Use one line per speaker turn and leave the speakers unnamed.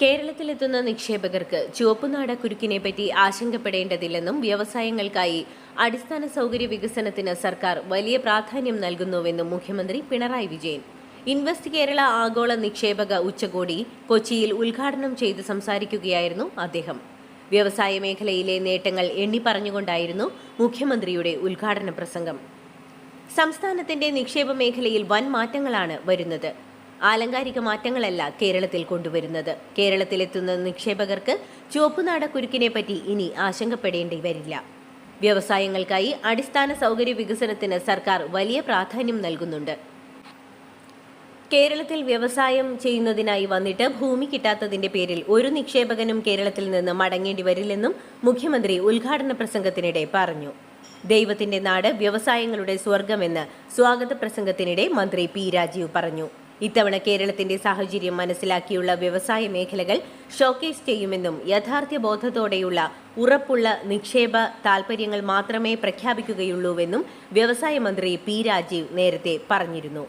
കേരളത്തിലെത്തുന്ന നിക്ഷേപകർക്ക് ചുവപ്പുനാട കുരുക്കിനെപ്പറ്റി ആശങ്കപ്പെടേണ്ടതില്ലെന്നും വ്യവസായങ്ങൾക്കായി അടിസ്ഥാന സൗകര്യ വികസനത്തിന് സർക്കാർ വലിയ പ്രാധാന്യം നൽകുന്നുവെന്നും മുഖ്യമന്ത്രി പിണറായി വിജയൻ ഇൻവെസ്റ്റ് കേരള ആഗോള നിക്ഷേപക ഉച്ചകോടി കൊച്ചിയിൽ ഉദ്ഘാടനം ചെയ്ത് സംസാരിക്കുകയായിരുന്നു അദ്ദേഹം. വ്യവസായ മേഖലയിലെ നേട്ടങ്ങൾ എണ്ണിപ്പറഞ്ഞുകൊണ്ടായിരുന്നു മുഖ്യമന്ത്രിയുടെ ഉദ്ഘാടന പ്രസംഗം. സംസ്ഥാനത്തിന്റെ നിക്ഷേപ മേഖലയിൽ വൻ മാറ്റങ്ങളാണ് വരുന്നത്. ആലങ്കാരിക മാറ്റങ്ങളല്ല കേരളത്തിൽ കൊണ്ടുവരുന്നത്. കേരളത്തിലെത്തുന്ന നിക്ഷേപകർക്ക് ചുവപ്പുനാട കുരുക്കിനെപ്പറ്റി ഇനി ആശങ്കപ്പെടേണ്ടി വരില്ല. വ്യവസായങ്ങൾക്കായി അടിസ്ഥാന സൗകര്യ വികസനത്തിന് സർക്കാർ വലിയ പ്രാധാന്യം നൽകുന്നുണ്ട്. കേരളത്തിൽ വ്യവസായം ചെയ്യുന്നതിനായി വന്നിട്ട് ഭൂമി കിട്ടാത്തതിന്റെ പേരിൽ ഒരു നിക്ഷേപകനും കേരളത്തിൽ നിന്ന് മടങ്ങേണ്ടി വരില്ലെന്നും മുഖ്യമന്ത്രി ഉദ്ഘാടന പ്രസംഗത്തിനിടെ പറഞ്ഞു. ദൈവത്തിന്റെ നാട് വ്യവസായങ്ങളുടെ സ്വർഗമെന്ന് സ്വാഗത പ്രസംഗത്തിനിടെ മന്ത്രി പി രാജീവ് പറഞ്ഞു. ഇത്തവണ കേരളത്തിന്റെ സാഹചര്യം മനസ്സിലാക്കിയുള്ള വ്യവസായ മേഖലകൾ ഷോക്കേസ് ചെയ്യുമെന്നും യാഥാർത്ഥ്യ ബോധത്തോടെയുള്ള ഉറപ്പുള്ള നിക്ഷേപ താൽപര്യങ്ങൾ മാത്രമേ പ്രഖ്യാപിക്കുകയുള്ളൂവെന്നും വ്യവസായ മന്ത്രി പി രാജീവ് നേരത്തെ പറഞ്ഞിരുന്നു.